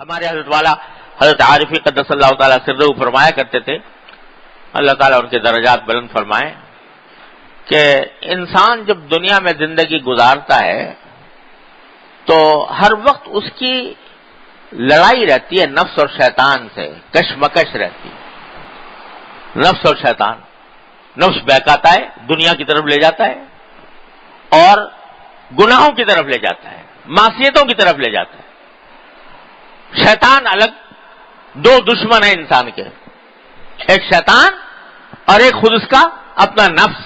ہمارے حضرت والا حضرت عارفی قدس اللہ تعالیٰ سرہ فرمایا کرتے تھے، اللہ تعالیٰ ان کے درجات بلند فرمائے، کہ انسان جب دنیا میں زندگی گزارتا ہے تو ہر وقت اس کی لڑائی رہتی ہے نفس اور شیطان سے، کشمکش رہتی ہے۔ نفس اور شیطان، نفس بہکاتا ہے، دنیا کی طرف لے جاتا ہے اور گناہوں کی طرف لے جاتا ہے، معصیتوں کی طرف لے جاتا ہے۔ شیطان الگ، دو دشمن ہیں انسان کے، ایک شیطان اور ایک خود اس کا اپنا نفس،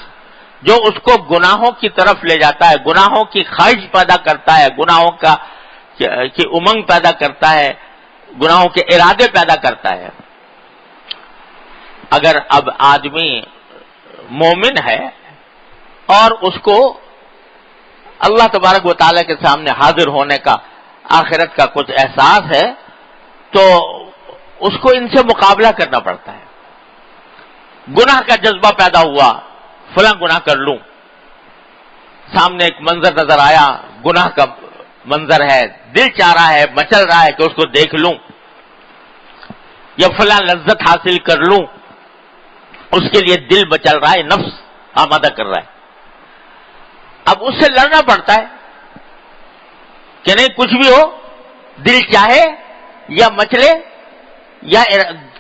جو اس کو گناہوں کی طرف لے جاتا ہے، گناہوں کی خواہش پیدا کرتا ہے، گناہوں کی امنگ پیدا کرتا ہے، گناہوں کے ارادے پیدا کرتا ہے۔ اگر اب آدمی مومن ہے اور اس کو اللہ تبارک و تعالیٰ کے سامنے حاضر ہونے کا، آخرت کا کچھ احساس ہے، تو اس کو ان سے مقابلہ کرنا پڑتا ہے۔ گناہ کا جذبہ پیدا ہوا، فلاں گناہ کر لوں، سامنے ایک منظر نظر آیا، گناہ کا منظر ہے، دل چاہ رہا ہے، مچل رہا ہے کہ اس کو دیکھ لوں یا فلاں لذت حاصل کر لوں، اس کے لیے دل مچل رہا ہے، نفس آمادہ کر رہا ہے۔ اب اس سے لڑنا پڑتا ہے کہ نہیں، کچھ بھی ہو، دل چاہے یا مچلے یا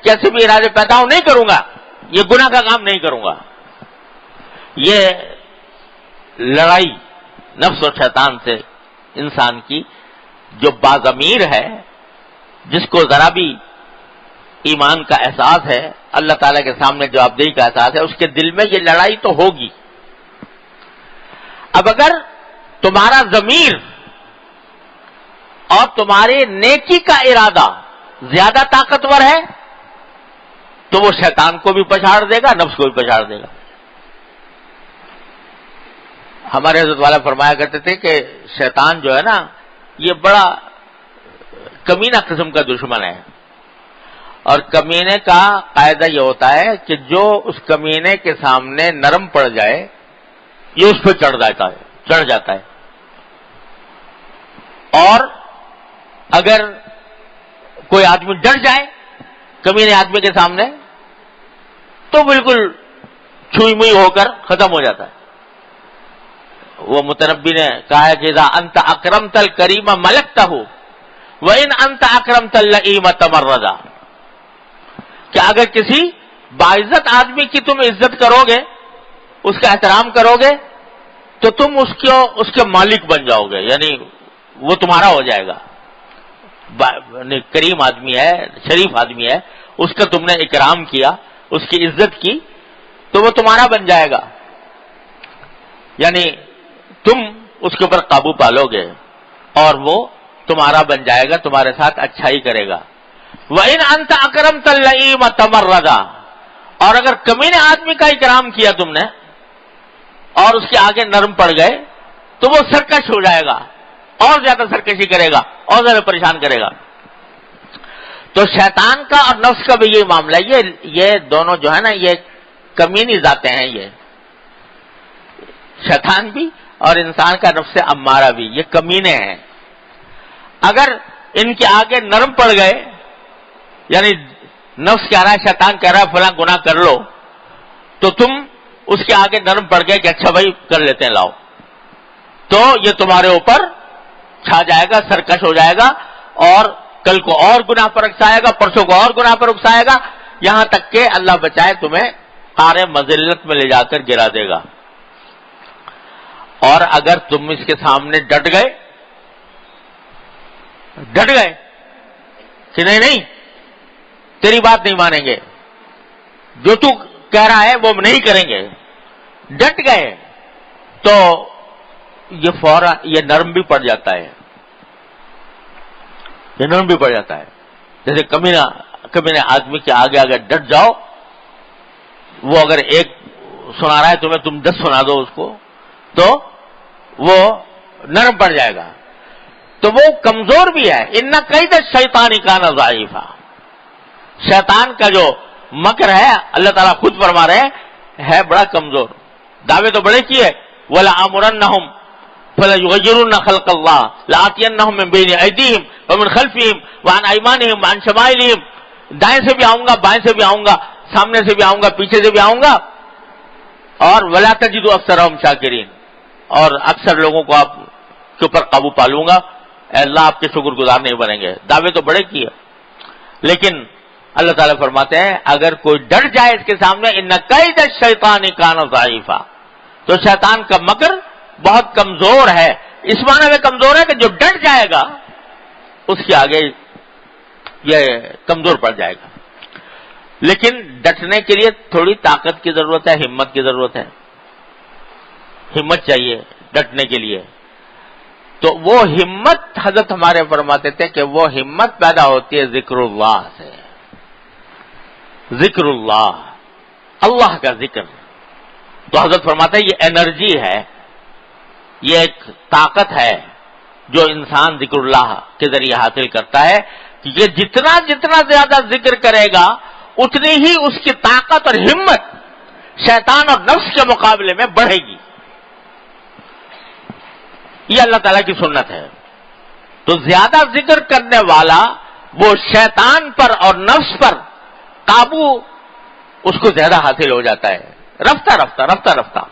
کیسے بھی ارادے پیدا ہو، نہیں کروں گا، یہ گناہ کا کام نہیں کروں گا۔ یہ لڑائی نفس اور شیطان سے انسان کی، جو باضمیر ہے، جس کو ذرا بھی ایمان کا احساس ہے، اللہ تعالیٰ کے سامنے جوابدہی کا احساس ہے، اس کے دل میں یہ لڑائی تو ہوگی۔ اب اگر تمہارا ضمیر اور تمہارے نیکی کا ارادہ زیادہ طاقتور ہے تو وہ شیطان کو بھی پچھاڑ دے گا، نفس کو بھی پچھاڑ دے گا۔ ہمارے حضرت والا فرمایا کرتے تھے کہ شیطان جو ہے نا، یہ بڑا کمینہ قسم کا دشمن ہے، اور کمینے کا قاعدہ یہ ہوتا ہے کہ جو اس کمینے کے سامنے نرم پڑ جائے، یہ اس پہ چڑھ جاتا ہے، اور اگر کوئی آدمی ڈر جائے کمینے آدمی کے سامنے تو بالکل چھوئی موئی ہو کر ختم ہو جاتا ہے۔ وہ متنبی نے کہا ہے کہ اذا انت اکرمت الکریم ملکتہ وان انت اکرمت اللئیم تمردا، کہ اگر کسی باعزت آدمی کی تم عزت کرو گے، اس کا احترام کرو گے، تو تم اس کے مالک بن جاؤ گے، یعنی وہ تمہارا ہو جائے گا۔ کریم آدمی ہے، شریف آدمی ہے، اس کا تم نے اکرام کیا، اس کی عزت کی، تو وہ تمہارا بن جائے گا، یعنی تم اس کے اوپر قابو پالو گے اور وہ تمہارا بن جائے گا، تمہارے ساتھ اچھائی کرے گا۔ وَإِنْ أَنْتَ أَكْرَمْتَ اللَّئِيمَ تَمَرَّدَا، اور اگر کمینے آدمی کا اکرام کیا تم نے اور اس کے آگے نرم پڑ گئے تو وہ سرکش ہو جائے گا، اور زیادہ سرکشی کرے گا، اور زیادہ پریشان کرے گا۔ تو شیطان کا اور نفس کا بھی یہ معاملہ ہے، یہ دونوں جو ہے نا، یہ کمینی ذاتیں ہیں، یہ شیطان بھی اور انسان کا نفس امارہ بھی، یہ کمینے ہیں۔ اگر ان کے آگے نرم پڑ گئے، یعنی نفس کہہ رہا ہے، شیطان کہہ رہا ہے فلاں گناہ کر لو، تو تم اس کے آگے نرم پڑ گئے کہ اچھا بھائی کر لیتے ہیں، لاؤ، تو یہ تمہارے اوپر چھا جائے گا، سرکش ہو جائے گا، اور کل کو اور گناہ پر اکسائے گا، پرسوں کو اور گناہ پر اکسائے گا، یہاں تک کہ اللہ بچائے تمہیں قعر مذلت میں لے جا کر گرا دے گا۔ اور اگر تم اس کے سامنے ڈٹ گئے کہ نہیں تیری بات نہیں مانیں گے، جو تو کہہ رہا ہے وہ نہیں کریں گے، ڈٹ گئے، تو یہ فوراً یہ نرم بھی پڑ جاتا ہے، یہ نرم بھی پڑ جاتا ہے۔ جیسے کمینے آدمی کے آگے اگر ڈٹ جاؤ، وہ اگر ایک سنا رہا ہے تمہیں، تم 10 سنا دو اس کو، تو وہ نرم پڑ جائے گا۔ تو وہ کمزور بھی ہے، ان کید الشیطان کان ضعیفا، شیطان کا جو مکر ہے، اللہ تعالیٰ خود فرما رہے ہیں، ہے بڑا کمزور۔ دعوے تو بڑے کیے، وَلَأَمُرَنَّهُمْ فَلَيُغَيِّرُنَّ خَلْقَ اللَّهِ لَآتِيَنَّهُم مِّن بَيْنِ أَيْدِيهِمْ وَمِنْ خَلْفِهِمْ وَعَنْ أَيْمَانِهِمْ وَعَنْ شَمَائِلِهِمْ، دائیں سے بھی آؤں گا، بائیں سے بھی آؤں گا، سامنے سے بھی آؤں گا، پیچھے سے بھی آؤں گا، اور وَلَا تَجِدُ أَكْثَرَهُمْ شَاكِرِينَ، اور اکثر لوگوں کو آپ کے اوپر قابو پا لوں گا، اے اللہ آپ کے شکر گزار نہیں بنیں گے۔ دعوے تو بڑے کیے، لیکن اللہ تعالیٰ فرماتے ہیں اگر کوئی ڈر جائے اس کے سامنے، ان کید الشیطان کان ضعیفا، تو شیطان کا مکر بہت کمزور ہے، اس معنی میں کمزور ہے کہ جو ڈر جائے گا اس کے آگے یہ کمزور پڑ جائے گا۔ لیکن ڈٹنے کے لیے تھوڑی طاقت کی ضرورت ہے، ہمت کی ضرورت ہے، ہمت چاہیے ڈٹنے کے لیے۔ تو وہ ہمت حضرت ہمارے فرماتے تھے کہ وہ ہمت پیدا ہوتی ہے ذکر اللہ سے، ذکر اللہ، اللہ کا ذکر۔ تو حضرت فرماتے ہیں یہ انرجی ہے، یہ ایک طاقت ہے جو انسان ذکر اللہ کے ذریعے حاصل کرتا ہے، کہ جتنا جتنا زیادہ ذکر کرے گا اتنی ہی اس کی طاقت اور ہمت شیطان اور نفس کے مقابلے میں بڑھے گی۔ یہ اللہ تعالیٰ کی سنت ہے۔ تو زیادہ ذکر کرنے والا وہ شیطان پر اور نفس پر قابو اس کو زیادہ حاصل ہو جاتا ہے، رفتہ رفتہ رفتہ رفتہ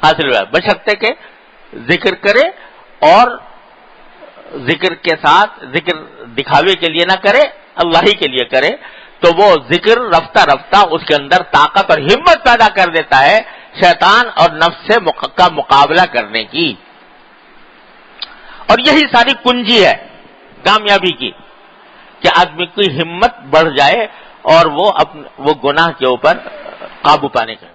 حاصل ہو جاتا ہے، بشرطے کہ ذکر کرے، اور ذکر کے ساتھ ذکر دکھاوے کے لیے نہ کرے، اللہ ہی کے لیے کرے، تو وہ ذکر رفتہ رفتہ اس کے اندر طاقت اور ہمت پیدا کر دیتا ہے شیطان اور نفس سے کا مقابلہ کرنے کی۔ اور یہی ساری کنجی ہے کامیابی کی، کہ آدمی کی ہمت بڑھ جائے اور وہ گناہ کے اوپر قابو پانے کا۔